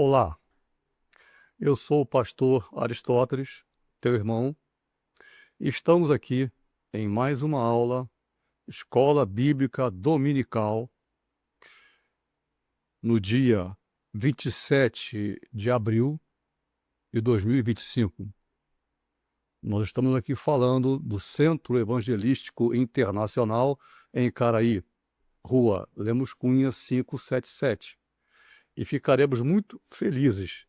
Olá, eu sou o pastor Aristóteles, teu irmão, e estamos aqui em mais uma aula, Escola Bíblica Dominical, no dia 27 de abril de 2025. Nós estamos aqui falando do Centro Evangelístico Internacional em Caraí, Rua Lemos Cunha 577. E ficaremos muito felizes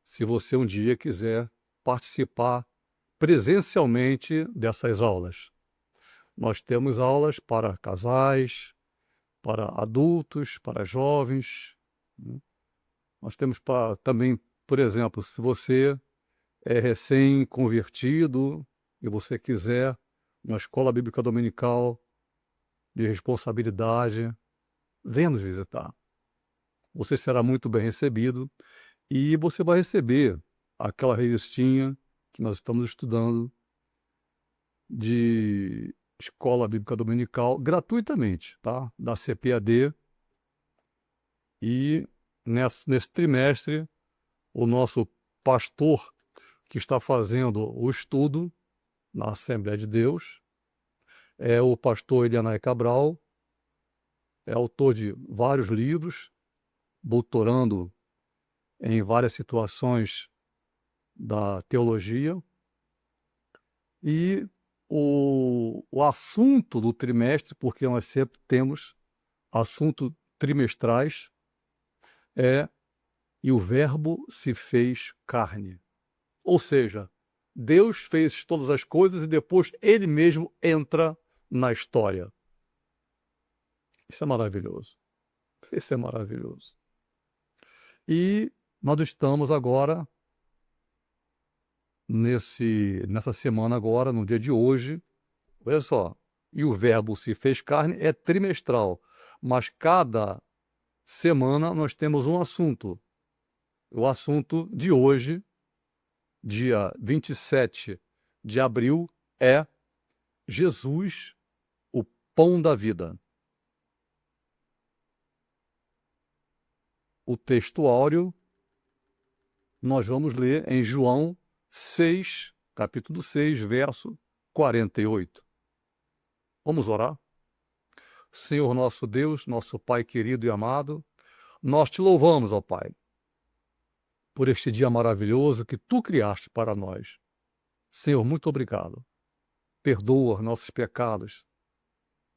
se você um dia quiser participar presencialmente dessas aulas. Nós temos aulas para casais, para adultos, para jovens, né? Nós temos também, por exemplo, se você é recém-convertido e você quiser uma escola bíblica dominical de responsabilidade, venha nos visitar. Você será muito bem recebido e você vai receber aquela revistinha que nós estamos estudando de Escola Bíblica Dominical gratuitamente, tá? Da CPAD. E nesse trimestre, o nosso pastor que está fazendo o estudo na Assembleia de Deus é o pastor Elianai Cabral, é autor de vários livros, doutorando em várias situações da teologia. E o assunto do trimestre, porque nós sempre temos assunto trimestrais, é "E o Verbo se fez carne". Ou seja, Deus fez todas as coisas e depois ele mesmo entra na história. Isso é maravilhoso. Isso é maravilhoso. E nós estamos agora, nessa semana agora, no dia de hoje, olha só, "E o Verbo se fez carne" é trimestral, mas cada semana nós temos um assunto. O assunto de hoje, dia 27 de abril, é Jesus, o pão da vida. O texto áureo nós vamos ler em João 6, capítulo 6, verso 48. Vamos orar? Senhor nosso Deus, nosso Pai querido e amado, nós te louvamos, ó Pai, por este dia maravilhoso que tu criaste para nós. Senhor, muito obrigado. Perdoa nossos pecados.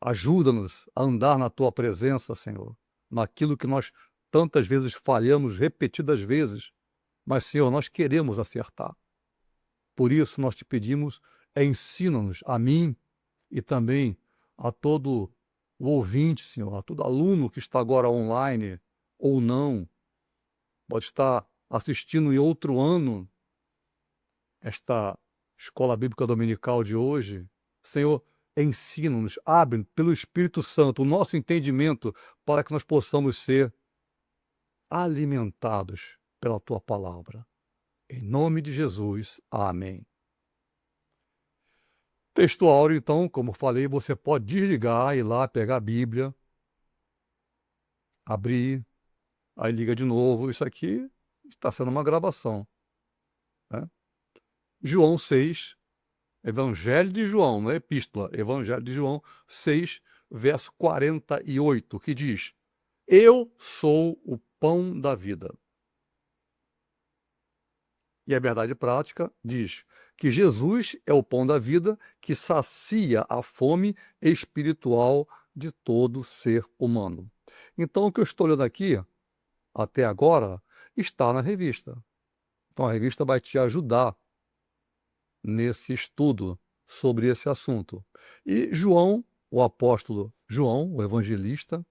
Ajuda-nos a andar na tua presença, Senhor, naquilo que nós tantas vezes falhamos repetidas vezes, mas, Senhor, nós queremos acertar. Por isso nós te pedimos, ensina-nos, a mim e também a todo o ouvinte, Senhor, a todo aluno que está agora online ou não, pode estar assistindo em outro ano esta Escola Bíblica Dominical de hoje. Senhor, ensina-nos, abre pelo Espírito Santo o nosso entendimento para que nós possamos ser alimentados pela tua palavra. Em nome de Jesus, amém. Texto áureo, então, como falei, você pode desligar, ir lá, pegar a Bíblia, abrir, aí liga de novo. Isso aqui está sendo uma gravação, né? João 6, Evangelho de João, não é epístola, Evangelho de João 6, verso 48, que diz: "Eu sou o pão da vida". E a verdade prática diz que Jesus é o pão da vida que sacia a fome espiritual de todo ser humano. Então, o que eu estou olhando aqui, até agora, está na revista. Então, a revista vai te ajudar nesse estudo sobre esse assunto. E João, o apóstolo João, o evangelista,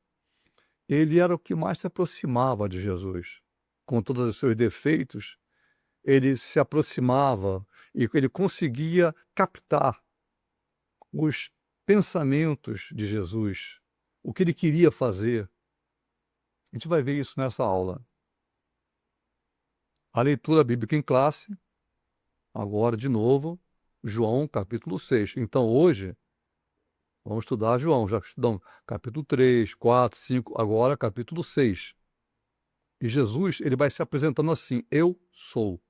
ele era o que mais se aproximava de Jesus. Com todos os seus defeitos, ele se aproximava e ele conseguia captar os pensamentos de Jesus, o que ele queria fazer. A gente vai ver isso nessa aula. A leitura bíblica em classe, agora de novo, João capítulo 6. Então hoje, vamos estudar João, já estudamos capítulo 3, 4, 5, agora capítulo 6. E Jesus, ele vai se apresentando assim: eu sou.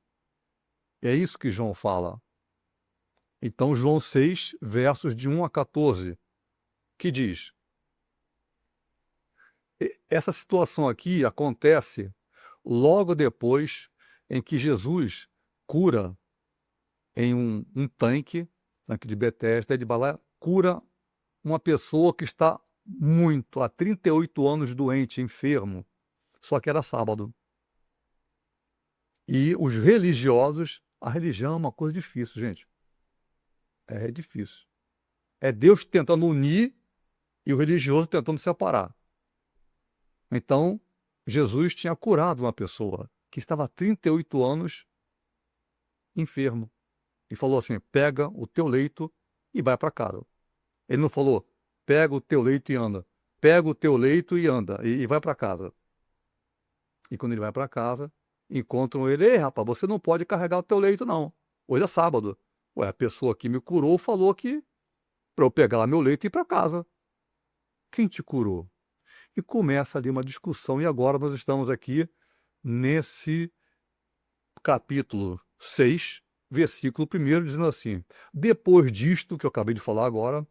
E é isso que João fala. Então, João 6, versos de 1 a 14, que diz: essa situação aqui acontece logo depois em que Jesus cura em um tanque de Betesda, de Balá, cura uma pessoa que está há 38 anos doente, enfermo, só que era sábado. E os religiosos, a religião é uma coisa difícil, gente. É difícil. É Deus tentando unir e o religioso tentando separar. Então, Jesus tinha curado uma pessoa que estava há 38 anos enfermo. E falou assim: pega o teu leito e vai para casa. Ele não falou: pega o teu leito e anda. Pega o teu leito e anda. E vai para casa. E quando ele vai para casa, encontram ele: ei, rapaz, você não pode carregar o teu leito, não. Hoje é sábado. Ué, a pessoa que me curou falou que para eu pegar meu leito e ir para casa. Quem te curou? E começa ali uma discussão. E agora nós estamos aqui nesse capítulo 6, versículo 1, dizendo assim: depois disto que eu acabei de falar agora,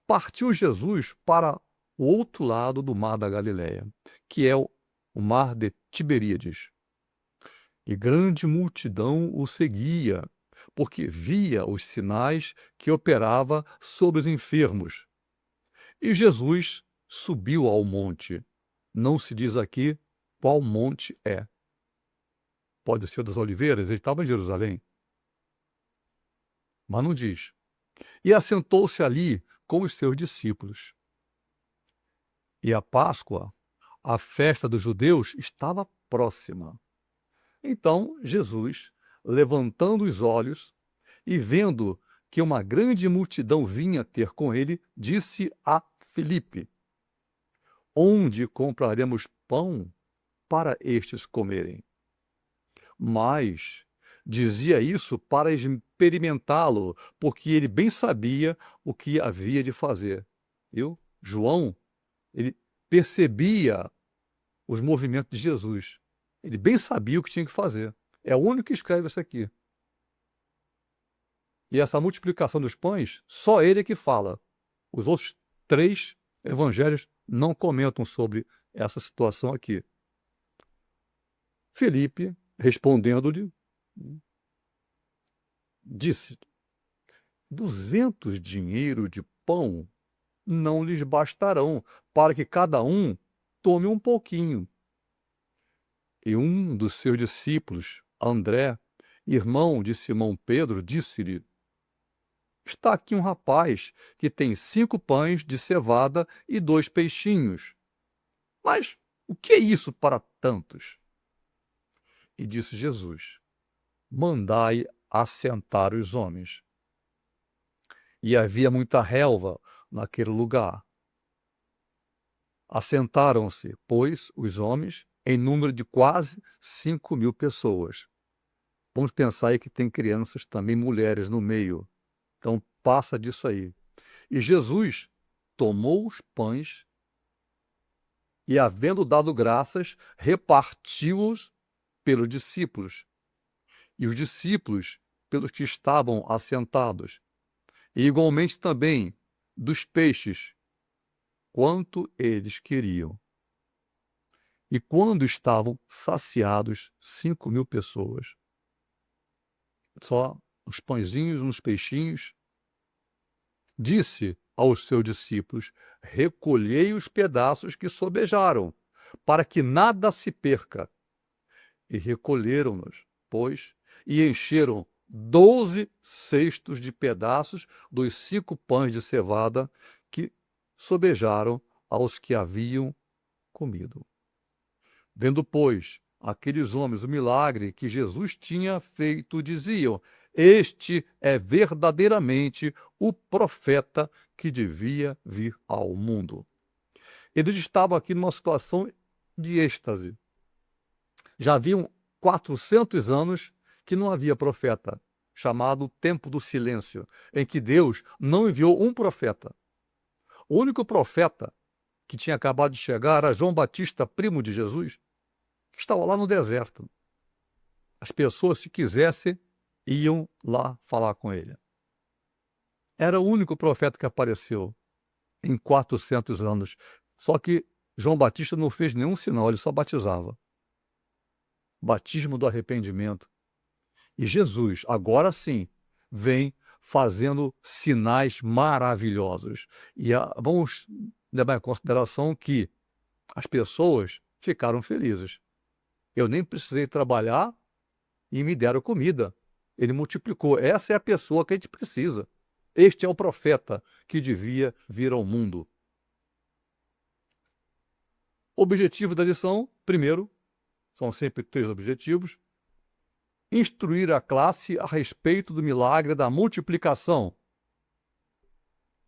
partiu Jesus para o outro lado do mar da Galileia, que é o mar de Tiberíades. E grande multidão o seguia, porque via os sinais que operava sobre os enfermos. E Jesus subiu ao monte. Não se diz aqui qual monte é. Pode ser das Oliveiras, ele estava em Jerusalém. Mas não diz. E assentou-se ali com os seus discípulos. E a Páscoa, a festa dos judeus, estava próxima. Então Jesus, levantando os olhos e vendo que uma grande multidão vinha ter com ele, disse a Filipe: onde compraremos pão para estes comerem? Mas dizia isso para experimentá-lo, porque ele bem sabia o que havia de fazer. Viu? João, ele percebia os movimentos de Jesus. Ele bem sabia o que tinha que fazer. É o único que escreve isso aqui. E essa multiplicação dos pães, só ele é que fala. Os outros 3 evangelhos não comentam sobre essa situação aqui. Filipe, respondendo-lhe, disse: 200 dinheiros de pão não lhes bastarão, para que cada um tome um pouquinho. E um dos seus discípulos, André, irmão de Simão Pedro, disse-lhe: está aqui um rapaz que tem 5 pães de cevada e 2 peixinhos. Mas o que é isso para tantos? E disse Jesus: mandai assentar os homens. E havia muita relva naquele lugar. Assentaram-se, pois, os homens, em número de quase 5.000 pessoas. Vamos pensar aí que tem crianças, também mulheres no meio. Então, passa disso aí. E Jesus tomou os pães e, havendo dado graças, repartiu-os pelos discípulos. E os discípulos pelos que estavam assentados. E igualmente também dos peixes, quanto eles queriam. E quando estavam saciados, 5.000 pessoas. Só uns pãezinhos, uns peixinhos. Disse aos seus discípulos: recolhei os pedaços que sobejaram, para que nada se perca. E recolheram-nos, pois, e encheram 12 cestos de pedaços dos 5 pães de cevada que sobejaram aos que haviam comido. Vendo, pois, aqueles homens o milagre que Jesus tinha feito, diziam: este é verdadeiramente o profeta que devia vir ao mundo. Eles estavam aqui numa situação de êxtase. Já haviam 400 anos que não havia profeta, chamado Tempo do Silêncio, em que Deus não enviou um profeta. O único profeta que tinha acabado de chegar era João Batista, primo de Jesus, que estava lá no deserto. As pessoas, se quisessem, iam lá falar com ele. Era o único profeta que apareceu em 400 anos. Só que João Batista não fez nenhum sinal, ele só batizava. Batismo do arrependimento. E Jesus, agora sim, vem fazendo sinais maravilhosos. E vamos levar em consideração que as pessoas ficaram felizes. Eu nem precisei trabalhar e me deram comida. Ele multiplicou. Essa é a pessoa que a gente precisa. Este é o profeta que devia vir ao mundo. Objetivo da lição, primeiro, são sempre 3 objetivos: instruir a classe a respeito do milagre da multiplicação.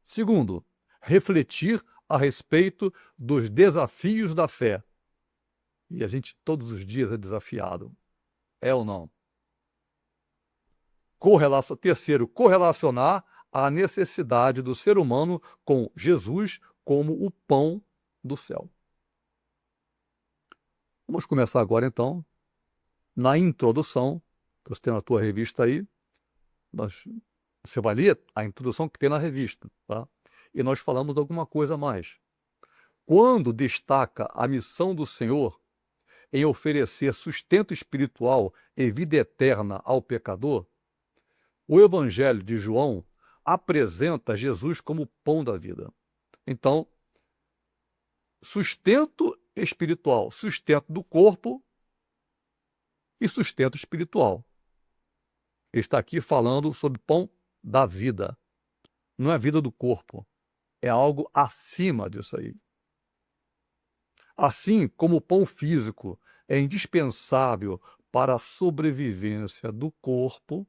Segundo, refletir a respeito dos desafios da fé. E a gente todos os dias é desafiado. É ou não? Terceiro, correlacionar a necessidade do ser humano com Jesus como o pão do céu. Vamos começar agora, então, na introdução. Você tem na tua revista aí, você vai ler a introdução que tem na revista, tá? E nós falamos alguma coisa a mais. Quando destaca a missão do Senhor em oferecer sustento espiritual e vida eterna ao pecador, o Evangelho de João apresenta Jesus como o pão da vida. Então, sustento espiritual, sustento do corpo e sustento espiritual. Ele está aqui falando sobre pão da vida. Não é a vida do corpo, é algo acima disso aí. Assim como o pão físico é indispensável para a sobrevivência do corpo,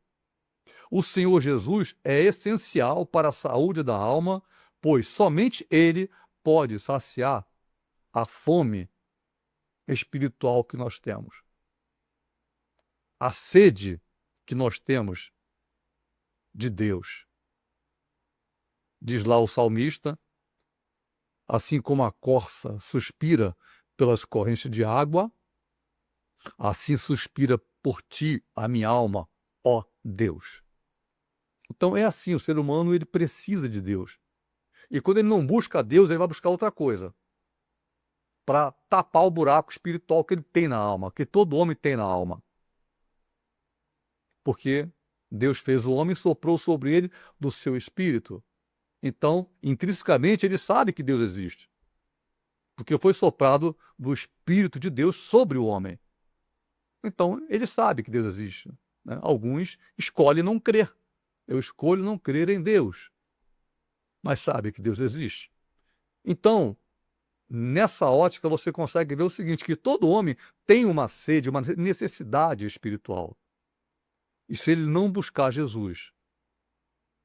o Senhor Jesus é essencial para a saúde da alma, pois somente Ele pode saciar a fome espiritual que nós temos. A sede que nós temos de Deus. Diz lá o salmista, assim como a corça suspira pelas correntes de água, assim suspira por ti a minha alma, ó Deus. Então é assim, o ser humano ele precisa de Deus. E quando ele não busca Deus, ele vai buscar outra coisa, para tapar o buraco espiritual que ele tem na alma, que todo homem tem na alma. Porque Deus fez o homem e soprou sobre ele do seu espírito. Então, intrinsecamente, ele sabe que Deus existe. Porque foi soprado do Espírito de Deus sobre o homem. Então, ele sabe que Deus existe, né? Alguns escolhem não crer. Eu escolho não crer em Deus, mas sabe que Deus existe. Então, nessa ótica, você consegue ver o seguinte, que todo homem tem uma sede, uma necessidade espiritual. E se ele não buscar Jesus,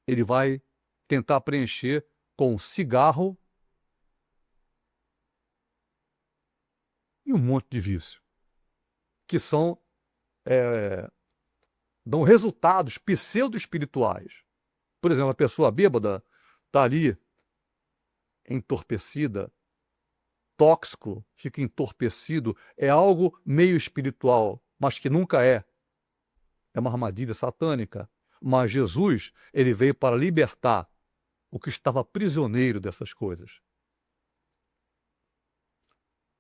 ele vai tentar preencher com cigarro e um monte de vício, que dão resultados pseudo-espirituais. Por exemplo, a pessoa bêbada está ali entorpecida, tóxico, fica entorpecido, é algo meio espiritual, mas que nunca é. É uma armadilha satânica. Mas Jesus, ele veio para libertar o que estava prisioneiro dessas coisas.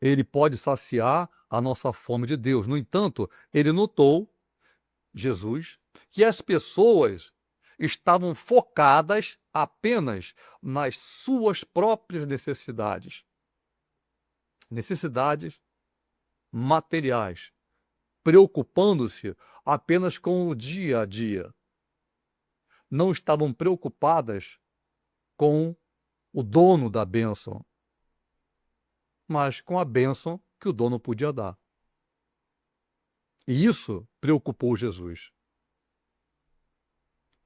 Ele pode saciar a nossa fome de Deus. No entanto, ele notou, Jesus, que as pessoas estavam focadas apenas nas suas próprias necessidades. Necessidades materiais, preocupando-se apenas com o dia a dia. Não estavam preocupadas com o dono da bênção, mas com a bênção que o dono podia dar. E isso preocupou Jesus.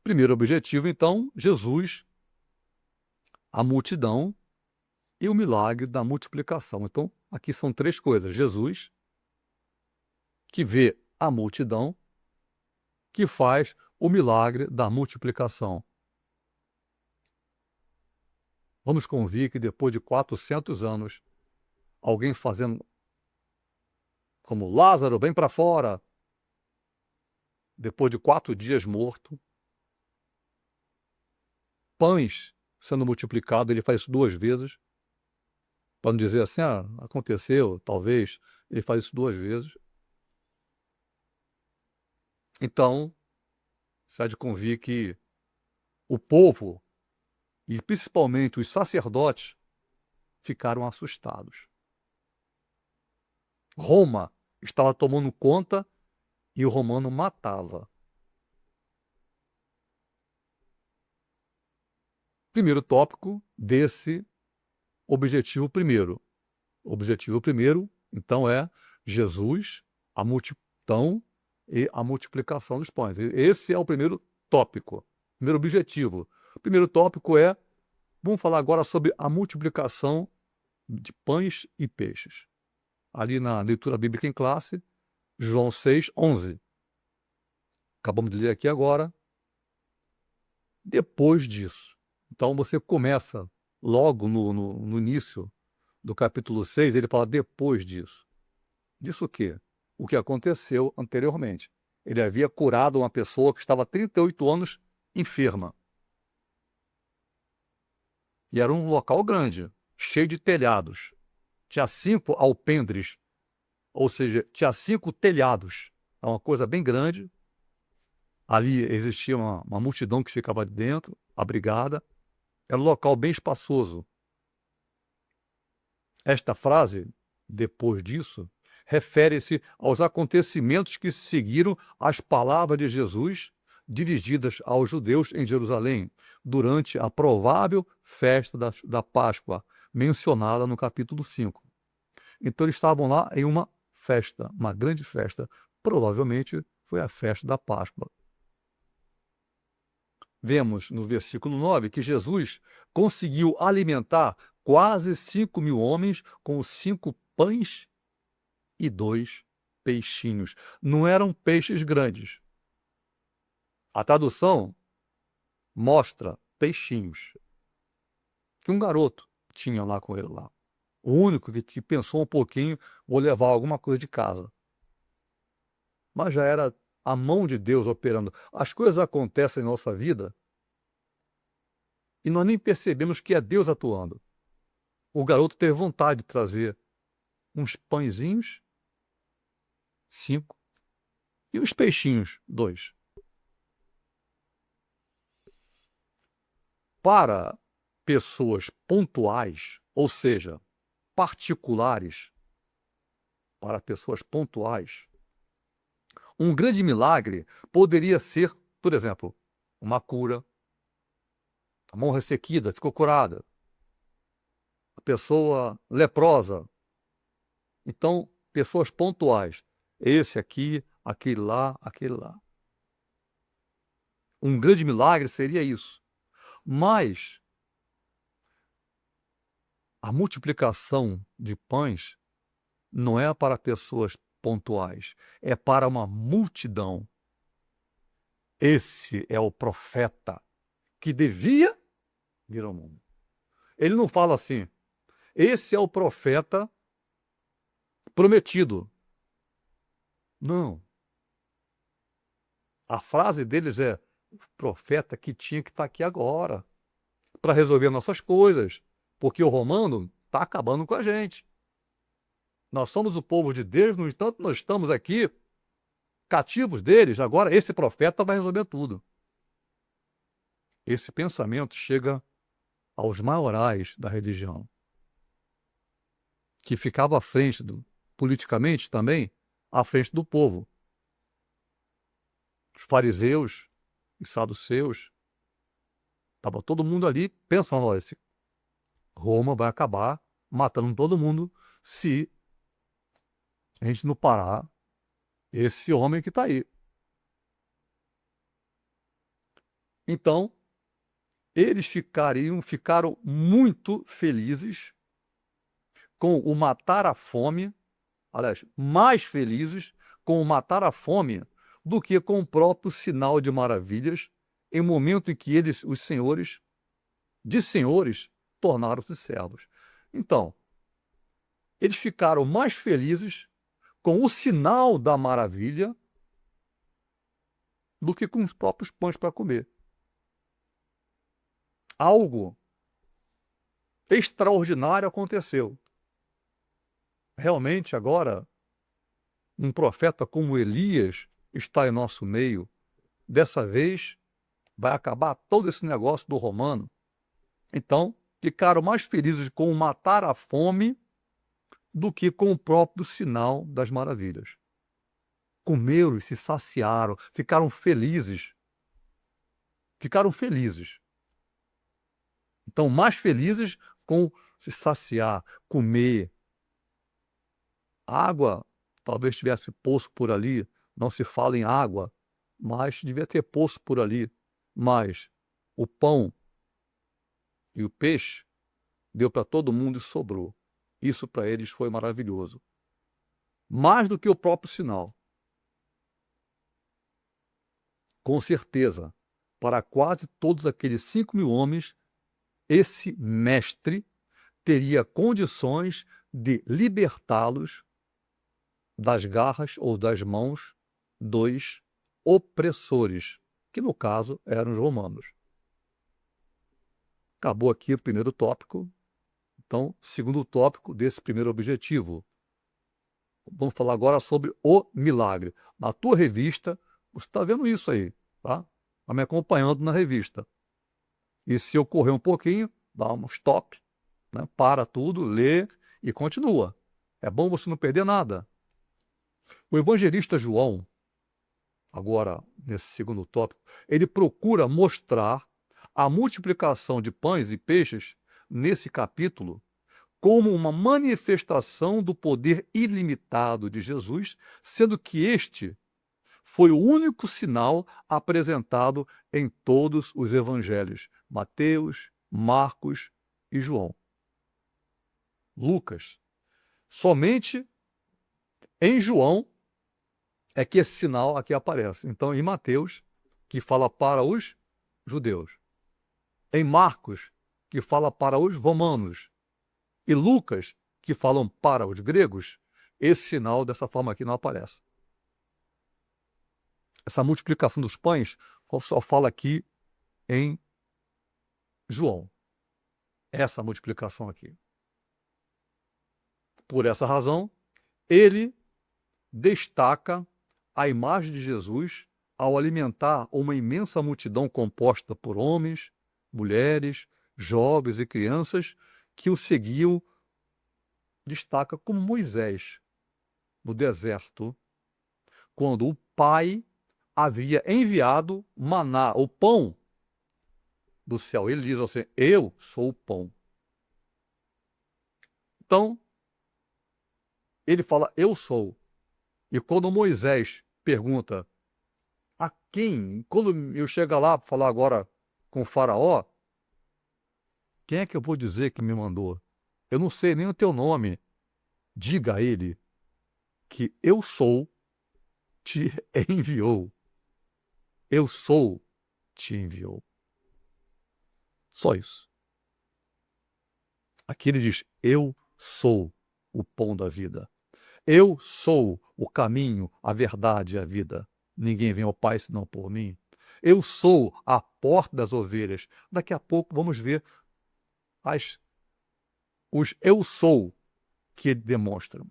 Primeiro objetivo, então, Jesus, a multidão e o milagre da multiplicação. Então, aqui são 3 coisas. Jesus, que vê a multidão, que faz o milagre da multiplicação. Vamos convir que depois de 400 anos, alguém fazendo como Lázaro, vem para fora. Depois de 4 dias morto, pães sendo multiplicado, ele faz isso 2 vezes, para não dizer assim, aconteceu, talvez, ele faz isso 2 vezes. Então, você há de convir que o povo, e principalmente os sacerdotes, ficaram assustados. Roma estava tomando conta e o romano matava. Primeiro tópico desse objetivo primeiro. O objetivo primeiro, então, é Jesus, a multidão e a multiplicação dos pães. Esse é o primeiro tópico, primeiro objetivo. O primeiro tópico é, vamos falar agora sobre a multiplicação de pães e peixes. Ali na leitura bíblica em classe, João 6:11. Acabamos de ler aqui agora. Depois disso. Então você começa logo no início do capítulo 6, ele fala depois disso. Disso o quê? O que aconteceu anteriormente. Ele havia curado uma pessoa que estava há 38 anos enferma. E era um local grande, cheio de telhados. Tinha 5 alpendres, ou seja, tinha 5 telhados. É uma coisa bem grande. Ali existia uma multidão que ficava dentro, abrigada. Era um local bem espaçoso. Esta frase, depois disso, refere-se aos acontecimentos que seguiram as palavras de Jesus dirigidas aos judeus em Jerusalém, durante a provável festa da Páscoa, mencionada no capítulo 5. Então eles estavam lá em uma festa, uma grande festa. Provavelmente foi a festa da Páscoa. Vemos no versículo 9 que Jesus conseguiu alimentar quase 5.000 homens com 5 pães e 2 peixinhos. Não eram peixes grandes. A tradução mostra peixinhos que um garoto tinha lá com ele lá. O único que pensou um pouquinho, vou levar alguma coisa de casa. Mas já era a mão de Deus operando. As coisas acontecem em nossa vida e nós nem percebemos que é Deus atuando. O garoto teve vontade de trazer uns pãezinhos, 5, e os peixinhos, 2. Para pessoas pontuais, ou seja, particulares, para pessoas pontuais, um grande milagre poderia ser, por exemplo, uma cura. A mão ressequida ficou curada. A pessoa leprosa. Então, pessoas pontuais. Esse aqui, aquele lá, aquele lá. Um grande milagre seria isso. Mas a multiplicação de pães não é para pessoas pontuais, é para uma multidão. Esse é o profeta que devia vir ao mundo. Ele não fala assim, esse é o profeta prometido. Não. A frase deles é o profeta que tinha que estar aqui agora para resolver nossas coisas, porque o romano está acabando com a gente. Nós somos o povo de Deus, no entanto, nós estamos aqui cativos deles. Agora, esse profeta vai resolver tudo. Esse pensamento chega aos maiorais da religião, que ficava à frente, politicamente também, à frente do povo. Os fariseus e saduceus, estava todo mundo ali pensando, olha, Roma vai acabar matando todo mundo se a gente não parar esse homem que está aí. Então, eles ficaram muito felizes com o matar a fome, aliás, mais felizes com o matar a fome do que com o próprio sinal de maravilhas, em momento em que eles, os senhores, de senhores, tornaram-se servos. Então, eles ficaram mais felizes com o sinal da maravilha do que com os próprios pães para comer. Algo extraordinário aconteceu. Realmente, agora, um profeta como Elias está em nosso meio. Dessa vez, vai acabar todo esse negócio do romano. Então, ficaram mais felizes com matar a fome do que com o próprio sinal das maravilhas. Comeram e se saciaram, ficaram felizes. Ficaram felizes. Então, mais felizes com se saciar, comer. Água, talvez tivesse poço por ali, não se fala em água, mas devia ter poço por ali. Mas o pão e o peixe deu para todo mundo e sobrou. Isso para eles foi maravilhoso. Mais do que o próprio sinal. Com certeza, para quase todos aqueles 5.000 homens, esse mestre teria condições de libertá-los das garras ou das mãos dos opressores, que no caso eram os romanos. Acabou aqui o primeiro tópico. Então, segundo tópico desse primeiro objetivo. Vamos falar agora sobre o milagre. Na tua revista, você está vendo isso aí, tá? Está me acompanhando na revista. E se eu correr um pouquinho, dá um stop, né? Para tudo, lê e continua. É bom você não perder nada. O evangelista João, agora nesse segundo tópico, ele procura mostrar a multiplicação de pães e peixes nesse capítulo como uma manifestação do poder ilimitado de Jesus, sendo que este foi o único sinal apresentado em todos os evangelhos, Mateus, Marcos e João. Lucas. Somente em João é que esse sinal aqui aparece. Então, em Mateus, que fala para os judeus. Em Marcos, que fala para os romanos. E Lucas, que falam para os gregos, esse sinal dessa forma aqui não aparece. Essa multiplicação dos pães só fala aqui em João. Essa multiplicação aqui. Por essa razão, ele destaca a imagem de Jesus ao alimentar uma imensa multidão composta por homens, mulheres, jovens e crianças que o seguiam, destaca como Moisés no deserto, quando o Pai havia enviado maná, o pão do céu. Ele diz assim: eu sou o pão. Então, ele fala: eu sou. E quando Moisés pergunta a quem, quando eu chegar lá para falar agora com o faraó, quem é que eu vou dizer que me mandou? Eu não sei nem o teu nome. Diga a ele que eu sou te enviou. Eu sou te enviou. Só isso. Aqui ele diz: eu sou o pão da vida. Eu sou o caminho, a verdade e a vida. Ninguém vem ao Pai senão por mim. Eu sou a porta das ovelhas. Daqui a pouco vamos ver os eu sou que ele demonstra.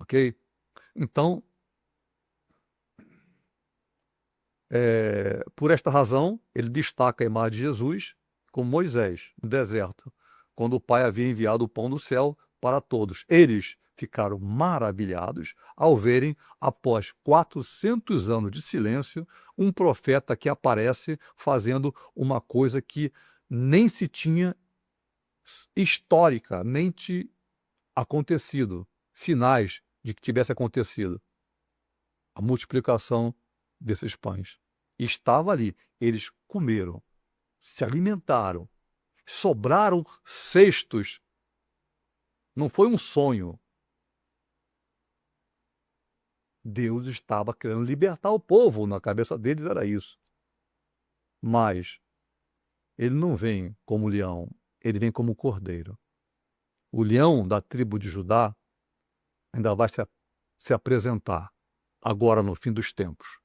Ok? Então, por esta razão, ele destaca a imagem de Jesus como Moisés, no deserto, quando o Pai havia enviado o pão do céu para todos. Eles ficaram maravilhados ao verem, após 400 anos de silêncio, um profeta que aparece fazendo uma coisa que nem se tinha historicamente acontecido, sinais de que tivesse acontecido. A multiplicação desses pães. Estava ali, eles comeram, se alimentaram, sobraram cestos. Não foi um sonho. Deus estava querendo libertar o povo, na cabeça deles era isso. Mas ele não vem como leão, ele vem como cordeiro. O leão da tribo de Judá ainda vai se se apresentar agora no fim dos tempos.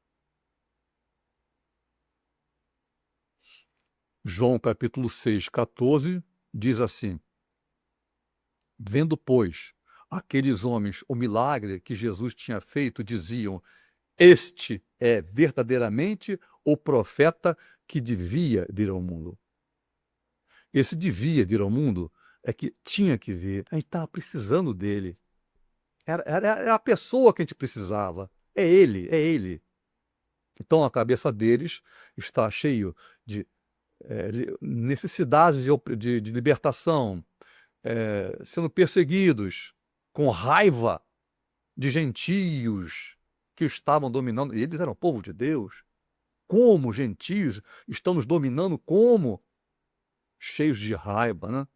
João capítulo 6, 14, diz assim: vendo, pois, aqueles homens o milagre que Jesus tinha feito, diziam: este é verdadeiramente o profeta que devia vir ao mundo. Esse devia vir ao mundo é que tinha que vir. A gente estava precisando dele. Era a pessoa que a gente precisava. É ele, é ele. Então a cabeça deles está cheio de necessidades de libertação, sendo perseguidos, com raiva de gentios que estavam dominando. Eles eram o povo de Deus. Como gentios estão nos dominando, como cheios de raiva, né?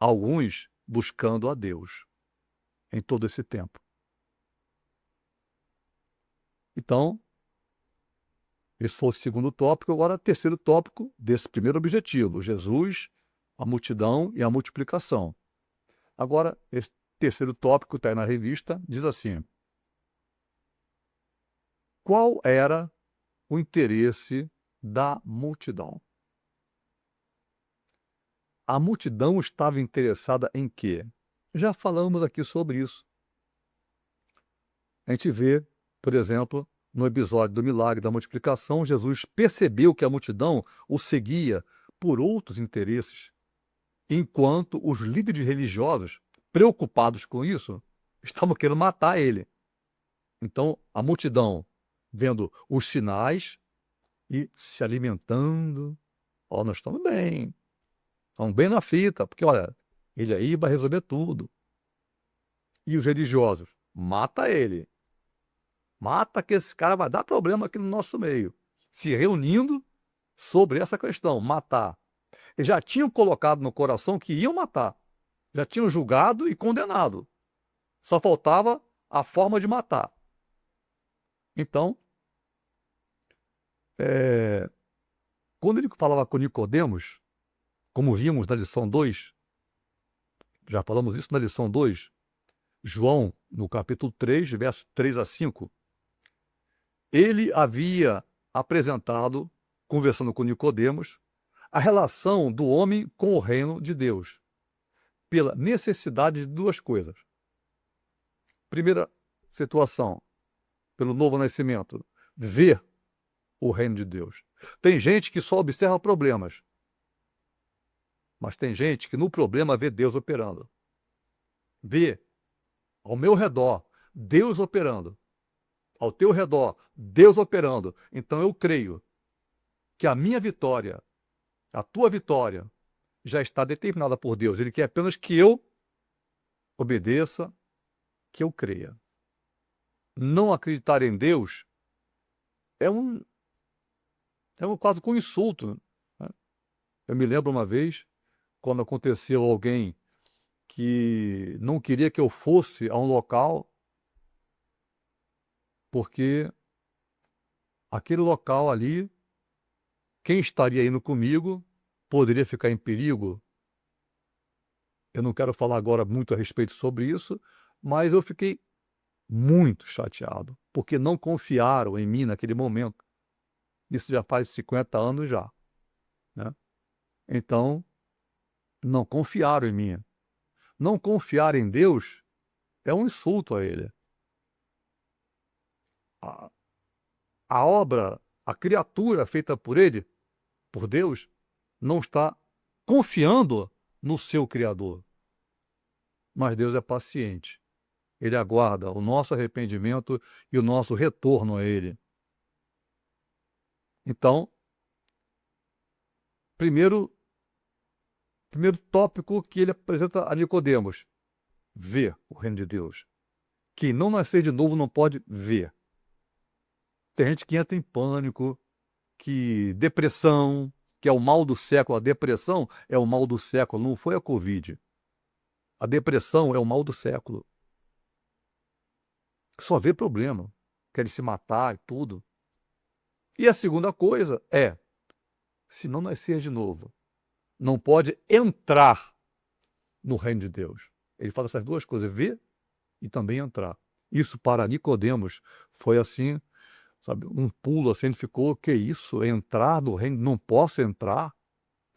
Alguns buscando a Deus em todo esse tempo. Então, esse foi o segundo tópico. Agora, o terceiro tópico desse primeiro objetivo: Jesus, a multidão e a multiplicação. Agora, esse terceiro tópico está aí na revista, diz assim: qual era o interesse da multidão? A multidão estava interessada em quê? Já falamos aqui sobre isso. A gente vê, por exemplo, no episódio do milagre da multiplicação, Jesus percebeu que a multidão o seguia por outros interesses, enquanto os líderes religiosos, preocupados com isso, estavam querendo matar ele. Então, a multidão, vendo os sinais e se alimentando, nós estamos bem na fita, porque, olha, ele aí vai resolver tudo. E os religiosos, mata ele. Mata que esse cara vai dar problema aqui no nosso meio. Se reunindo sobre essa questão, matar. Eles já tinham colocado no coração que iam matar. Já tinham julgado e condenado. Só faltava a forma de matar. Então, quando ele falava com Nicodemos, como vimos na lição 2, já falamos isso na lição 2, João, no capítulo 3, versos 3 a 5, ele havia apresentado, conversando com Nicodemos, a relação do homem com o reino de Deus, pela necessidade de duas coisas. Primeira situação, pelo novo nascimento, ver o reino de Deus. Tem gente que só observa problemas, mas tem gente que no problema vê Deus operando. Vê ao meu redor Deus operando. Ao teu redor Deus operando. Então eu creio que a minha vitória, a tua vitória, já está determinada por Deus. Ele quer apenas que eu obedeça, que eu creia. Não acreditar em Deus é quase que um insulto, né? Eu me lembro uma vez, quando aconteceu alguém que não queria que eu fosse a um local, porque aquele local ali, quem estaria indo comigo poderia ficar em perigo. Eu não quero falar agora muito a respeito sobre isso, mas eu fiquei muito chateado, porque não confiaram em mim naquele momento. Isso já faz 50 anos já, né? Então, não confiaram em mim. Não confiar em Deus é um insulto a Ele. A obra, a criatura feita por Ele, por Deus, não está confiando no seu Criador. Mas Deus é paciente. Ele aguarda o nosso arrependimento e o nosso retorno a Ele. Então, primeiro tópico que ele apresenta a Nicodemos: ver o reino de Deus. Quem não nascer de novo não pode ver. Tem gente que entra em pânico, que depressão, que é o mal do século. A depressão é o mal do século, não foi a Covid. A depressão é o mal do século. Só vê problema, querem se matar e tudo. E a segunda coisa é, se não nascer de novo, não pode entrar no reino de Deus. Ele fala essas duas coisas, ver e também entrar. Isso para Nicodemos foi assim, sabe, um pulo assim, ele ficou, que isso? Entrar no reino? Não posso entrar?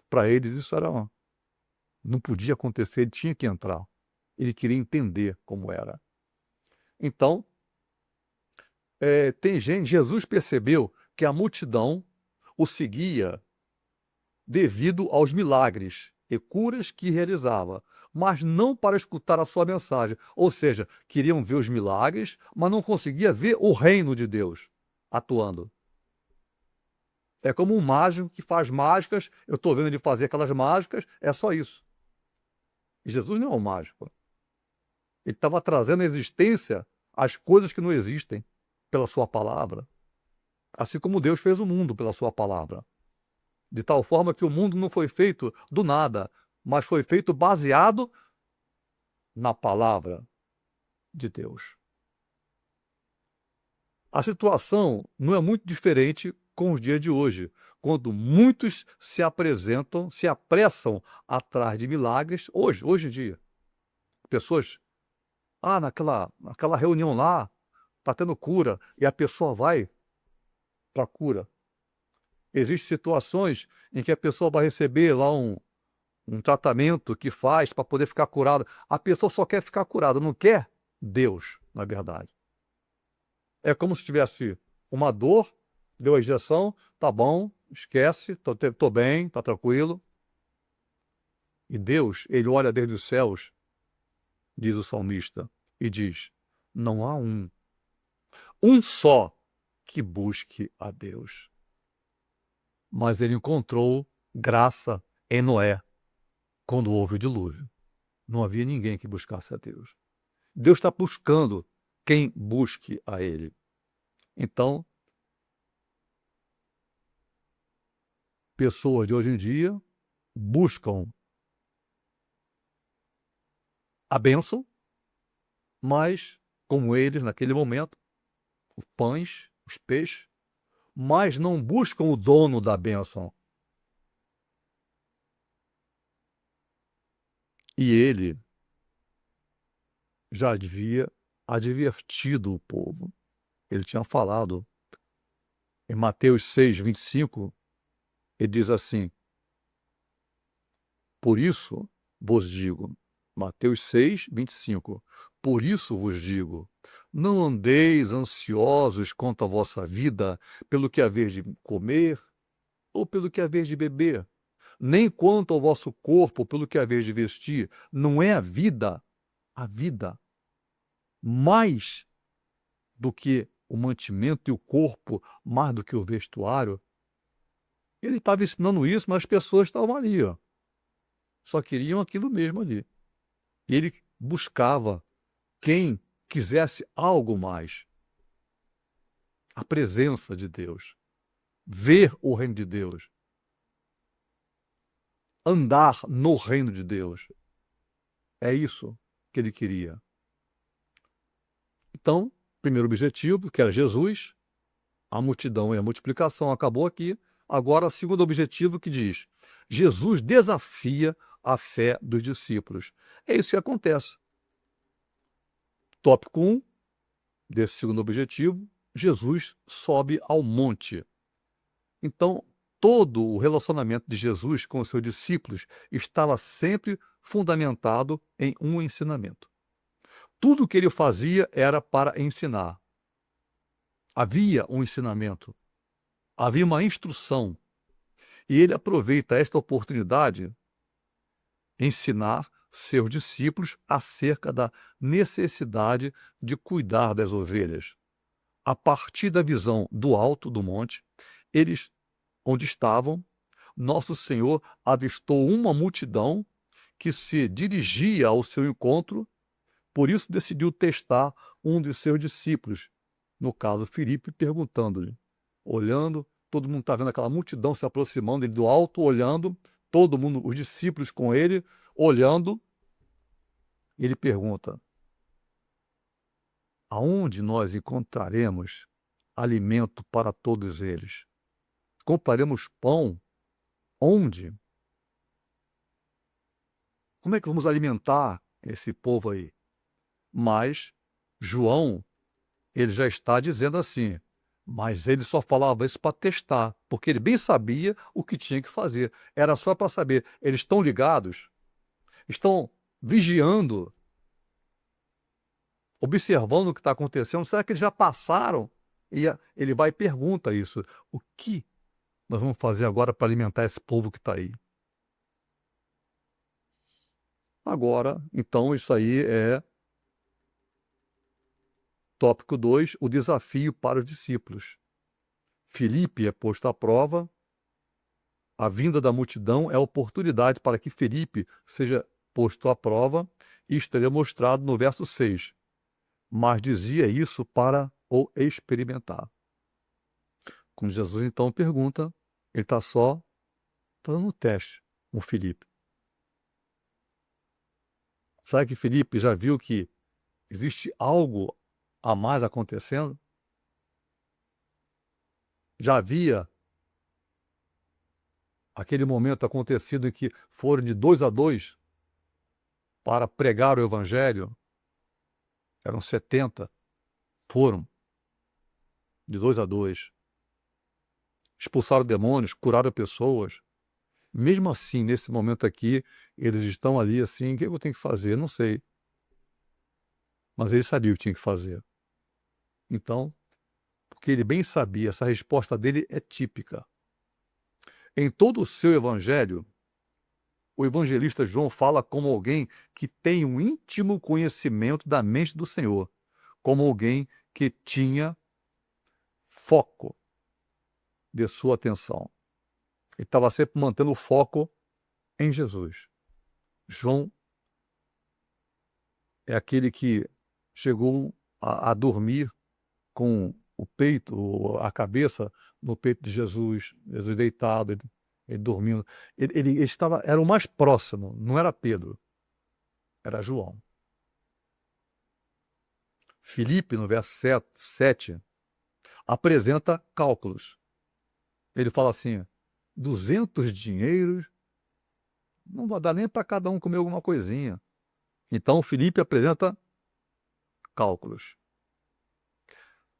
Para eles isso não podia acontecer, ele tinha que entrar. Ele queria entender como era. Então, tem gente, Jesus percebeu que a multidão o seguia devido aos milagres e curas que realizava, mas não para escutar a sua mensagem. Ou seja, queriam ver os milagres, mas não conseguia ver o reino de Deus atuando. É como um mágico que faz mágicas, eu estou vendo ele fazer aquelas mágicas, é só isso. E Jesus não é um mágico. Ele estava trazendo à existência as coisas que não existem pela sua palavra. Assim como Deus fez o mundo pela sua palavra. De tal forma que o mundo não foi feito do nada, mas foi feito baseado na palavra de Deus. A situação não é muito diferente com os dias de hoje, quando muitos se apresentam, se apressam atrás de milagres, hoje em dia. Pessoas, naquela reunião lá, está tendo cura, e a pessoa vai para a cura. Existem situações em que a pessoa vai receber lá um tratamento que faz para poder ficar curada. A pessoa só quer ficar curada, não quer Deus, na verdade. É como se tivesse uma dor, deu a injeção, tá bom, esquece, tô bem, tá tranquilo. E Deus, ele olha desde os céus, diz o salmista, e diz: não há um só que busque a Deus. Mas ele encontrou graça em Noé, quando houve o dilúvio. Não havia ninguém que buscasse a Deus. Deus está buscando quem busque a Ele. Então, pessoas de hoje em dia buscam a bênção, mas, como eles, naquele momento, os pães, os peixes, mas não buscam o dono da bênção. E ele já havia advertido o povo. Ele tinha falado em Mateus 6:25, ele diz assim: por isso vos digo, Mateus 6:25, por isso vos digo, não andeis ansiosos quanto à vossa vida, pelo que haver de comer ou pelo que haver de beber, nem quanto ao vosso corpo, pelo que haver de vestir. Não é a vida, mais do que o mantimento e o corpo, mais do que o vestuário. Ele estava ensinando isso, mas as pessoas estavam ali, ó. Só queriam aquilo mesmo ali. E ele buscava quem quisesse algo mais. A presença de Deus. Ver o reino de Deus. Andar no reino de Deus. É isso que ele queria. Então, primeiro objetivo, que era Jesus, a multidão e a multiplicação acabou aqui. Agora, o segundo objetivo que diz: Jesus desafia a fé dos discípulos. É isso que acontece. Tópico 1 desse segundo objetivo, Jesus sobe ao monte. Então, todo o relacionamento de Jesus com os seus discípulos estava sempre fundamentado em um ensinamento. Tudo o que ele fazia era para ensinar. Havia um ensinamento, havia uma instrução, e ele aproveita esta oportunidade ensinar seus discípulos acerca da necessidade de cuidar das ovelhas. A partir da visão do alto do monte, eles, onde estavam, nosso Senhor avistou uma multidão que se dirigia ao seu encontro, por isso decidiu testar um de seus discípulos, no caso Filipe, perguntando-lhe, olhando, todo mundo está vendo aquela multidão se aproximando, ele do alto, olhando, todo mundo, os discípulos com ele, olhando, ele pergunta: aonde nós encontraremos alimento para todos eles? Compraremos pão? Onde? Como é que vamos alimentar esse povo aí? Mas João, ele já está dizendo assim, mas ele só falava isso para testar, porque ele bem sabia o que tinha que fazer. Era só para saber, eles estão ligados, estão vigiando, observando o que está acontecendo. Será que eles já passaram? E ele vai e pergunta isso. O que nós vamos fazer agora para alimentar esse povo que está aí? Agora, então, isso aí é tópico 2, o desafio para os discípulos. Filipe é posto à prova, a vinda da multidão é a oportunidade para que Filipe seja posto à prova e estaria mostrado no verso 6. Mas dizia isso para o experimentar. Quando Jesus então pergunta, ele está só dando um teste com Filipe. Será que Filipe já viu que existe algo a mais acontecendo? Já havia aquele momento acontecido em que foram de 2 a 2 para pregar o evangelho? Eram 70, foram de 2 a 2. Expulsaram demônios, curaram pessoas. Mesmo assim, nesse momento aqui, eles estão ali assim, o que eu tenho que fazer? Não sei. Mas ele sabia o que tinha que fazer. Então, porque ele bem sabia, essa resposta dele é típica. Em todo o seu evangelho, o evangelista João fala como alguém que tem um íntimo conhecimento da mente do Senhor, como alguém que tinha foco de sua atenção. Ele estava sempre mantendo o foco em Jesus. João é aquele que chegou a dormir com o peito, a cabeça no peito de Jesus, Jesus deitado, ele dormindo. Ele estava, era o mais próximo, não era Pedro, era João. Filipe, no verso 7, apresenta cálculos. Ele fala assim, 200 dinheiros, não vai dar nem para cada um comer alguma coisinha. Então, Filipe apresenta cálculos.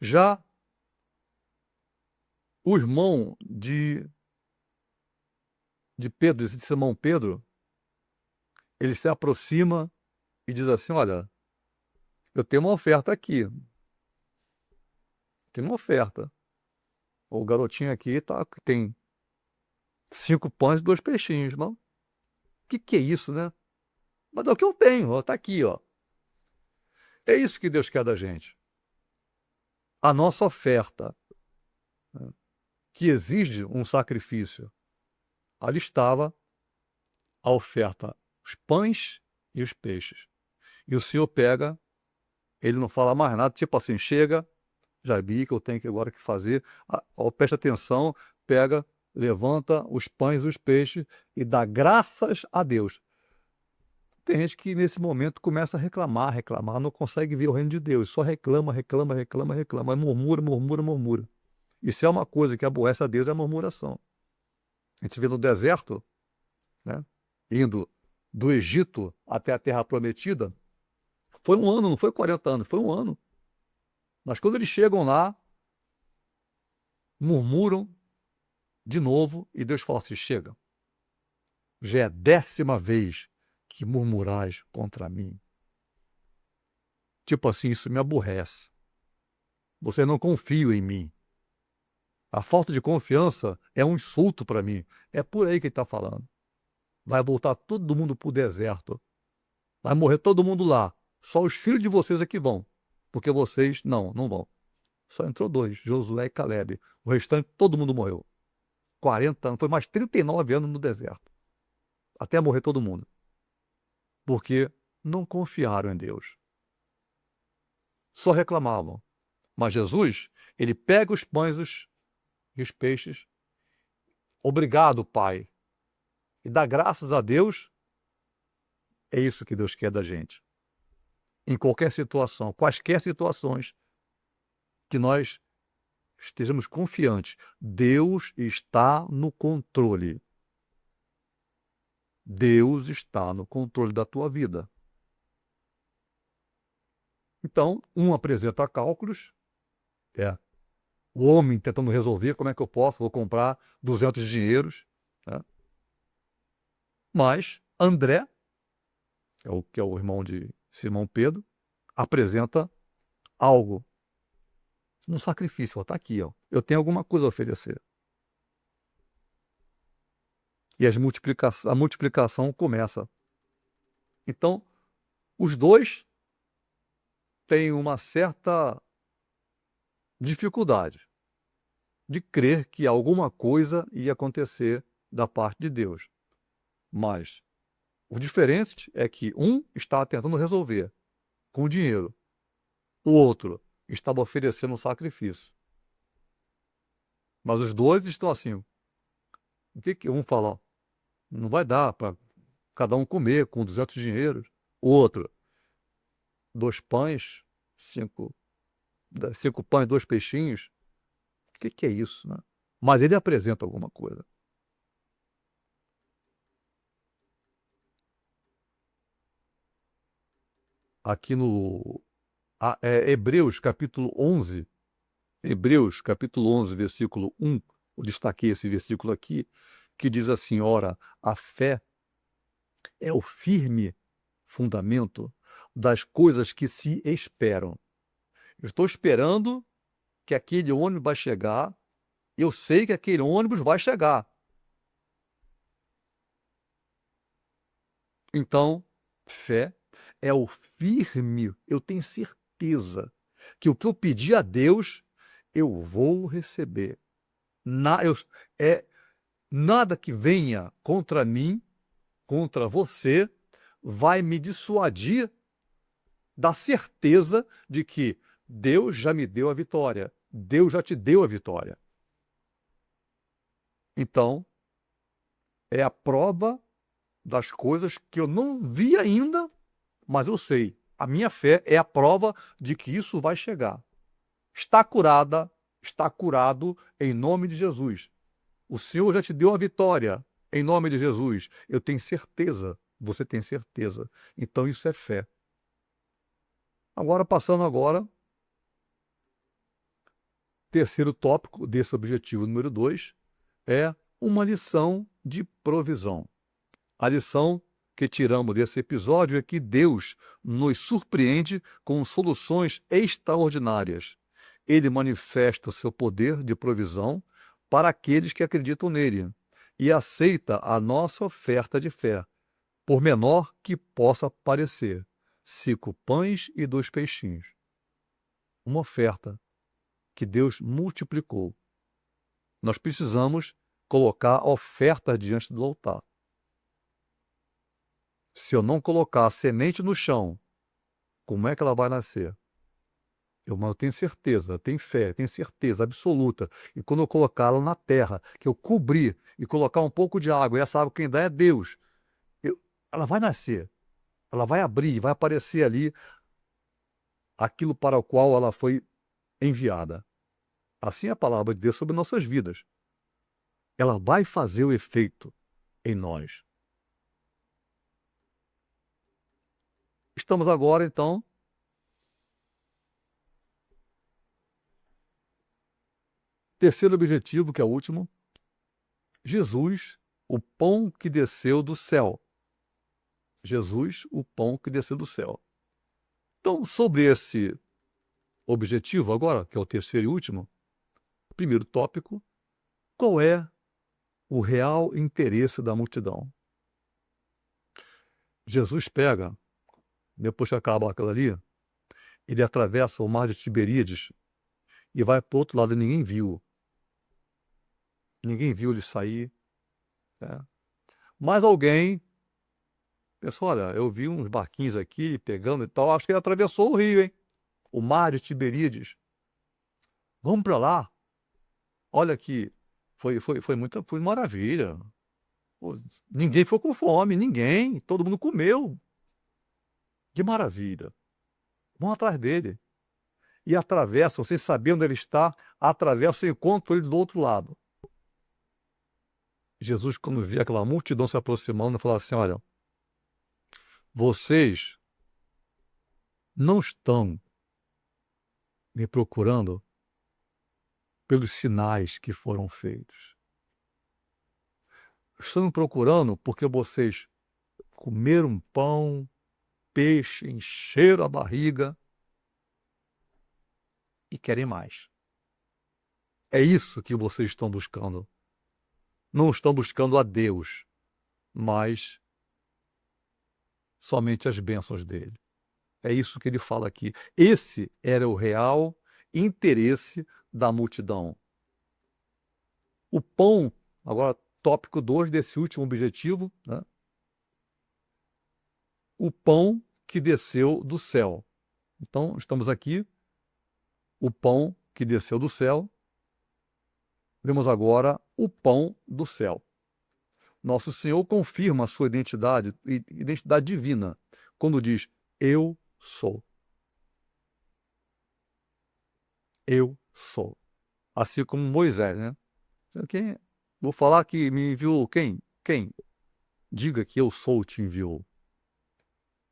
Já o irmão de Pedro, de Simão Pedro, ele se aproxima e diz assim, olha, eu tenho uma oferta aqui. Tem uma oferta. O garotinho aqui tem 5 pães e 2 peixinhos, irmão. O que é isso, né? Mas é o que eu tenho, ó, tá aqui, ó. É isso que Deus quer da gente. A nossa oferta, né, que exige um sacrifício. Ali estava a oferta, os pães e os peixes. E o Senhor pega, ele não fala mais nada, tipo assim, chega, já vi que eu tenho agora que fazer. Presta atenção, pega, levanta os pães e os peixes e dá graças a Deus. Tem gente que nesse momento começa a reclamar, não consegue ver o reino de Deus, só reclama, murmura, murmura, murmura. E se é uma coisa que aborrece a Deus, é a murmuração. A gente vê no deserto, né, indo do Egito até a Terra Prometida, foi um ano, não foi 40 anos, foi um ano. Mas quando eles chegam lá, murmuram de novo e Deus fala assim, chega, já é a 10ª vez que murmurais contra mim. Tipo assim, isso me aborrece. Você não confia em mim. A falta de confiança é um insulto para mim. É por aí que ele está falando. Vai voltar todo mundo para o deserto. Vai morrer todo mundo lá. Só os filhos de vocês é que vão. Porque vocês, não vão. Só entrou 2, Josué e Caleb. O restante, todo mundo morreu. 40 anos, foi mais 39 anos no deserto. Até morrer todo mundo. Porque não confiaram em Deus. Só reclamavam. Mas Jesus, ele pega os pães e os peixes. Obrigado, Pai. E dá graças a Deus. É isso que Deus quer da gente. Em qualquer situação, quaisquer situações, que nós estejamos confiantes. Deus está no controle. Deus está no controle da tua vida. Então, um apresenta cálculos, o homem tentando resolver como é que eu posso, vou comprar 200 dinheiros, né? Mas André, que é o irmão de Simão Pedro, apresenta algo no sacrifício. Está aqui, ó. Eu tenho alguma coisa a oferecer. E a multiplicação começa. Então, os dois têm uma certa dificuldade de crer que alguma coisa ia acontecer da parte de Deus. Mas o diferente é que um está tentando resolver com dinheiro, o outro estava oferecendo um sacrifício. Mas os dois estão assim. O que que um fala? Ó, não vai dar para cada um comer com 200 dinheiros. O outro, 2 pães, 5 pães, 2 peixinhos. O que que é isso, né? Mas ele apresenta alguma coisa. Aqui no Hebreus capítulo 11, Hebreus capítulo 11, versículo 1, eu destaquei esse versículo aqui, que diz assim, ora, a fé é o firme fundamento das coisas que se esperam. Eu estou esperando que aquele ônibus vai chegar, eu sei que aquele ônibus vai chegar. Então, fé é o firme, eu tenho certeza que o que eu pedi a Deus, eu vou receber. É nada que venha contra mim, contra você, vai me dissuadir da certeza de que Deus já me deu a vitória. Deus já te deu a vitória. Então, é a prova das coisas que eu não vi ainda, mas eu sei. A minha fé é a prova de que isso vai chegar. Está curada, está curado em nome de Jesus. O Senhor já te deu a vitória em nome de Jesus. Eu tenho certeza, você tem certeza. Então isso é fé. Passando agora, terceiro tópico desse objetivo número 2 é uma lição de provisão. A lição que tiramos desse episódio é que Deus nos surpreende com soluções extraordinárias. Ele manifesta o seu poder de provisão para aqueles que acreditam nele e aceita a nossa oferta de fé, por menor que possa parecer. 5 pães e 2 peixinhos. Uma oferta que Deus multiplicou. Nós precisamos colocar a oferta diante do altar. Se eu não colocar a semente no chão, como é que ela vai nascer? Eu tenho certeza, tenho fé, tenho certeza absoluta. E quando eu colocá-la na terra, que eu cobrir e colocar um pouco de água, e essa água quem dá é Deus, ela vai nascer, ela vai abrir, vai aparecer ali aquilo para o qual ela foi enviada. Assim é a palavra de Deus sobre nossas vidas. Ela vai fazer o efeito em nós. Estamos agora, então, terceiro objetivo, que é o último, Jesus, o pão que desceu do céu. Jesus, o pão que desceu do céu. Então, sobre esse objetivo agora, que é o terceiro e último, primeiro tópico, qual é o real interesse da multidão? Jesus pega, depois que acaba aquilo ali, ele atravessa o mar de Tiberíades e vai para o outro lado e ninguém viu. Ninguém viu ele sair. Né? Mas alguém pensou, olha, eu vi uns barquinhos aqui pegando e tal, acho que ele atravessou o rio, hein? O mar de Tiberíades. Vamos para lá. Olha que foi maravilha. Pô, ninguém ficou com fome, ninguém. Todo mundo comeu. Que maravilha. Vão atrás dele. E atravessam, sem saber onde ele está, atravessam e encontram ele do outro lado. Jesus, quando via aquela multidão se aproximando, falou assim, olha, vocês não estão me procurando pelos sinais que foram feitos. Estão me procurando porque vocês comeram pão, peixe, encheram a barriga e querem mais. É isso que vocês estão buscando. Não estão buscando a Deus, mas somente as bênçãos dele. É isso que ele fala aqui. Esse era o real interesse da multidão. O pão, agora tópico 2 desse último objetivo, né? O pão que desceu do céu. Então, estamos aqui, o pão que desceu do céu. Vemos agora o pão do céu. Nosso Senhor confirma a sua identidade divina, quando diz, eu sou. Eu sou. Assim como Moisés, né? Quem, vou falar que me enviou quem? Quem? Diga que eu sou te enviou.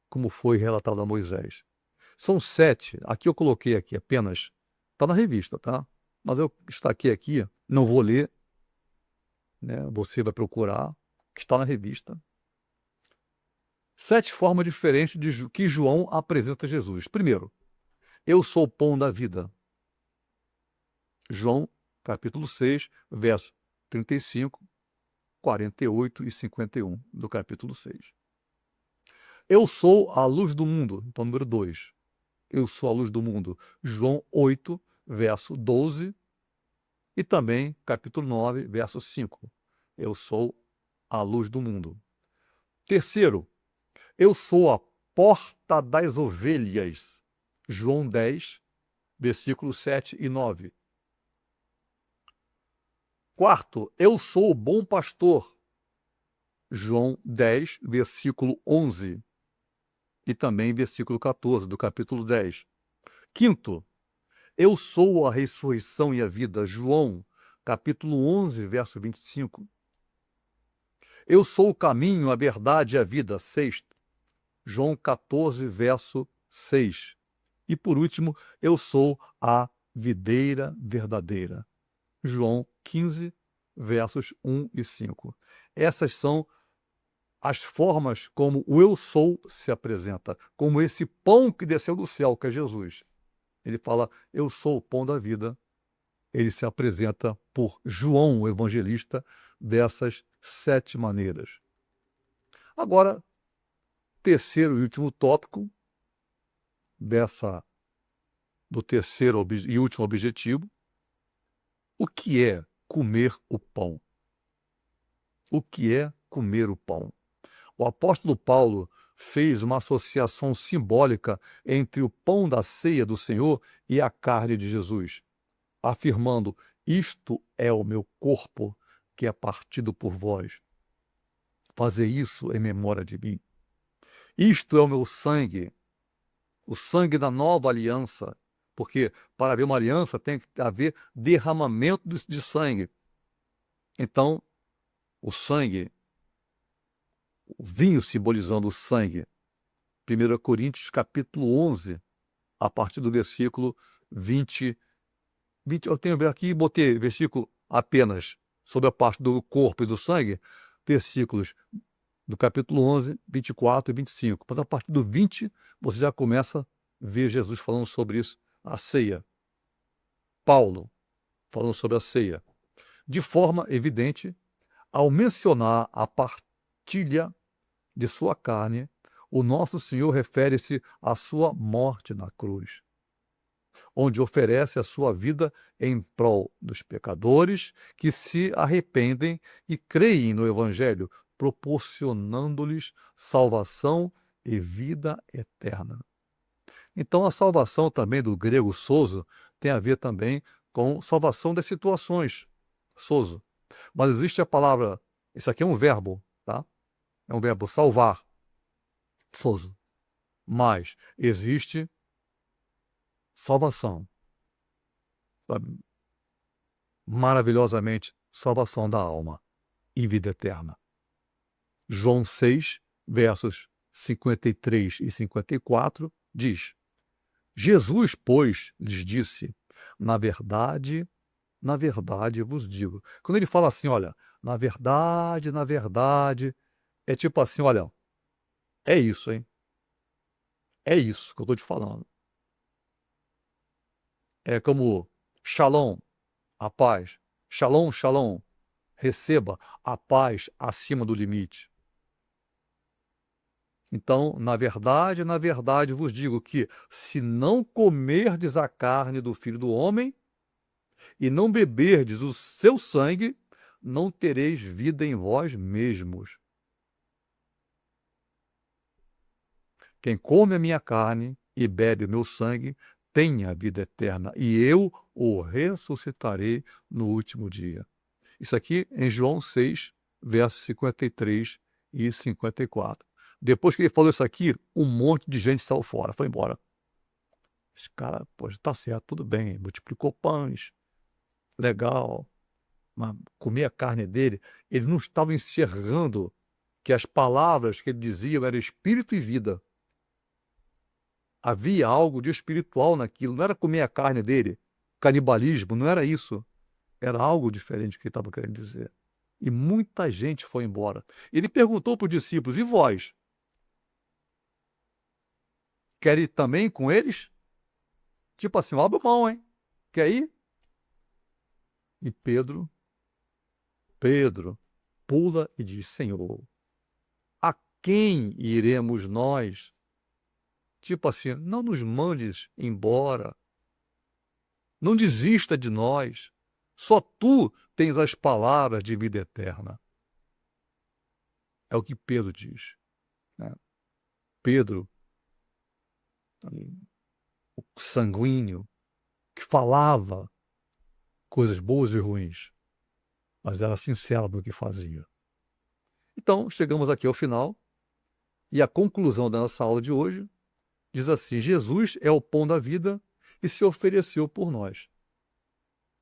Como foi relatado a Moisés. São 7. Aqui eu coloquei aqui apenas. Está na revista, tá? Mas eu destaquei aqui, não vou ler, né? Você vai procurar, que está na revista. 7 formas diferentes de que João apresenta Jesus. Primeiro, eu sou o pão da vida. João, capítulo 6, verso 35, 48 e 51 do capítulo 6. Eu sou a luz do mundo, então número 2. Eu sou a luz do mundo. João 8, verso 12 e também capítulo 9, verso 5. Eu sou a luz do mundo. Terceiro, eu sou a porta das ovelhas. João 10, versículos 7 e 9. Quarto, eu sou o bom pastor. João 10, versículo 11. E também versículo 14 do capítulo 10. Quinto, eu sou a ressurreição e a vida. João, capítulo 11, verso 25. Eu sou o caminho, a verdade e a vida. Sexto, João 14, verso 6. E por último, eu sou a videira verdadeira. João 15, versos 1 e 5. Essas são as formas como o eu sou se apresenta, como esse pão que desceu do céu, que é Jesus. Ele fala, eu sou o pão da vida. Ele se apresenta por João, o evangelista, dessas 7 maneiras. Agora, terceiro e último tópico do terceiro e último objetivo, o que é comer o pão? O que é comer o pão? O apóstolo Paulo fez uma associação simbólica entre o pão da ceia do Senhor e a carne de Jesus, afirmando, isto é o meu corpo que é partido por vós. Fazer isso em memória de mim. Isto é o meu sangue, o sangue da nova aliança, porque para haver uma aliança tem que haver derramamento de sangue. Então, o sangue, o vinho simbolizando o sangue. 1 Coríntios capítulo 11, a partir do versículo 20. Eu tenho aqui, botei versículo apenas sobre a parte do corpo e do sangue, versículos do capítulo 11, 24 e 25. Mas a partir do 20, você já começa a ver Jesus falando sobre isso, a ceia. Paulo falando sobre a ceia. De forma evidente, ao mencionar a partilha de sua carne, o nosso Senhor refere-se à sua morte na cruz, onde oferece a sua vida em prol dos pecadores que se arrependem e creem no Evangelho, proporcionando-lhes salvação e vida eterna. Então, a salvação também do grego sozo tem a ver também com salvação das situações, sozo. Mas existe a palavra, isso aqui é um verbo, tá? É um verbo salvar, sozo. Mas existe salvação, sabe? Maravilhosamente, salvação da alma e vida eterna. João 6, versos 53 e 54, diz, Jesus, pois, lhes disse, na verdade vos digo. Quando ele fala assim, olha, na verdade, é tipo assim, olha, é isso, hein? É isso que eu estou te falando. É como shalom, a paz. Shalom, shalom. Receba a paz acima do limite. Então, na verdade vos digo que, se não comerdes a carne do Filho do Homem e não beberdes o seu sangue, não tereis vida em vós mesmos. Quem come a minha carne e bebe o meu sangue tem a vida eterna, e eu o ressuscitarei no último dia. Isso aqui em João 6, versos 53 e 54. Depois que ele falou isso aqui, um monte de gente saiu fora, foi embora. Esse cara, pô, tá certo, tudo bem, multiplicou pães, legal, mas comer a carne dele, ele não estava enxergando que as palavras que ele dizia eram espírito e vida. Havia algo de espiritual naquilo, não era comer a carne dele, canibalismo, não era isso. Era algo diferente que ele estava querendo dizer. E muita gente foi embora. Ele perguntou para os discípulos, e vós? Quer ir também com eles? Tipo assim, abre mão, hein? Quer ir? E Pedro, pula e diz, Senhor, a quem iremos nós? Tipo assim, não nos mandes embora. Não desista de nós. Só tu tens as palavras de vida eterna. É o que Pedro diz, né? Pedro, o sanguíneo, que falava coisas boas e ruins, mas era sincero no que fazia. Então, chegamos aqui ao final, e a conclusão da nossa aula de hoje diz assim: Jesus é o pão da vida e se ofereceu por nós.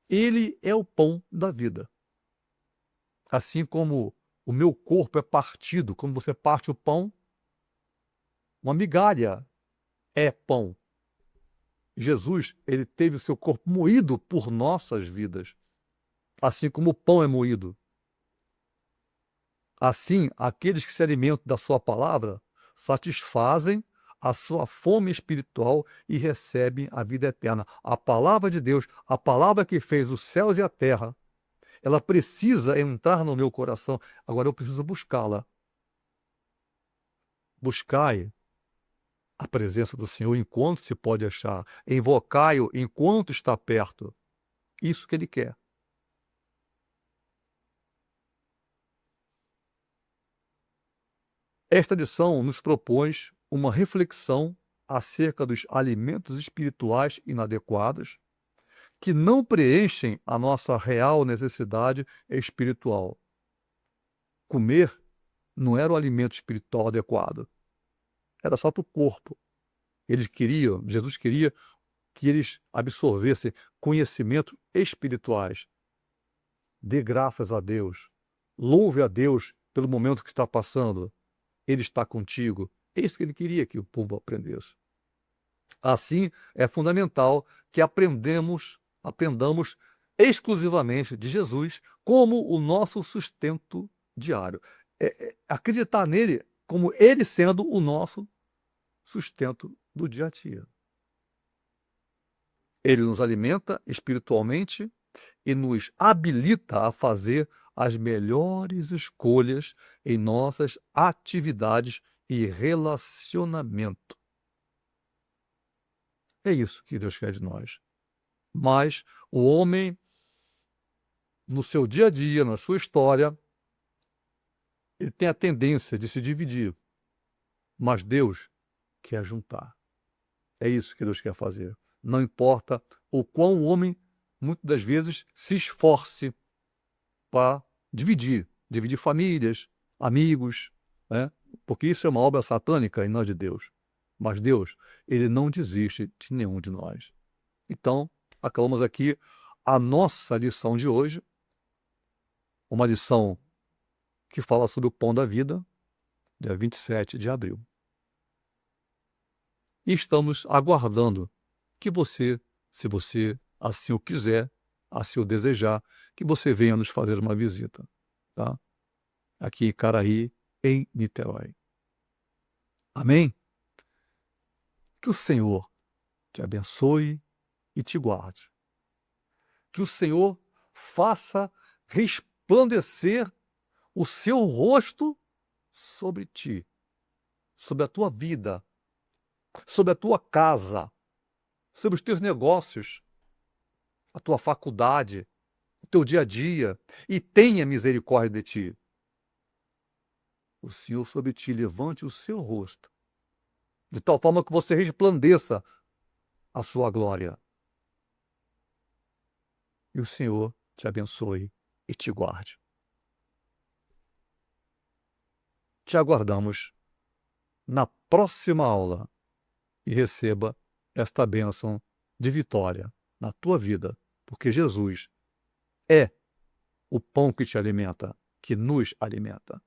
Ele é o pão da vida. Assim como o meu corpo é partido, como você parte o pão, uma migalha é pão. Jesus, ele teve o seu corpo moído por nossas vidas, assim como o pão é moído. Assim, aqueles que se alimentam da sua palavra satisfazem a sua fome espiritual e recebem a vida eterna. A palavra de Deus, a palavra que fez os céus e a terra, ela precisa entrar no meu coração. Agora eu preciso buscá-la. Buscai a presença do Senhor enquanto se pode achar. Invocai-o enquanto está perto. Isso que ele quer. Esta lição nos propõe uma reflexão acerca dos alimentos espirituais inadequados que não preenchem a nossa real necessidade espiritual. Comer não era o alimento espiritual adequado, era só para o corpo. Jesus queria que eles absorvessem conhecimentos espirituais. Dê graças a Deus, louve a Deus pelo momento que está passando. Ele está contigo. É isso que ele queria que o povo aprendesse. Assim, é fundamental que aprendamos exclusivamente de Jesus como o nosso sustento diário. Acreditar nele como ele sendo o nosso sustento do dia a dia. Ele nos alimenta espiritualmente e nos habilita a fazer as melhores escolhas em nossas atividades e relacionamento. É isso que Deus quer de nós. Mas o homem, no seu dia a dia, na sua história, ele tem a tendência de se dividir. Mas Deus quer juntar. É isso que Deus quer fazer. Não importa o quão o homem, muitas das vezes, se esforce para dividir famílias, amigos, né? Porque isso é uma obra satânica e não de Deus. Mas Deus, ele não desiste de nenhum de nós. Então, acabamos aqui a nossa lição de hoje, uma lição que fala sobre o pão da vida, dia 27 de abril. E estamos aguardando que você, se você assim o quiser, assim o desejar, que você venha nos fazer uma visita, tá? Aqui em Caraí, em Niterói. Amém? Que o Senhor te abençoe e te guarde. Que o Senhor faça resplandecer o seu rosto sobre ti, sobre a tua vida, sobre a tua casa, sobre os teus negócios, a tua faculdade, o teu dia a dia, e tenha misericórdia de ti. O Senhor sobre ti levante o seu rosto, de tal forma que você resplandeça a sua glória. E o Senhor te abençoe e te guarde. Te aguardamos na próxima aula e receba esta bênção de vitória na tua vida, porque Jesus é o pão que te alimenta, que nos alimenta.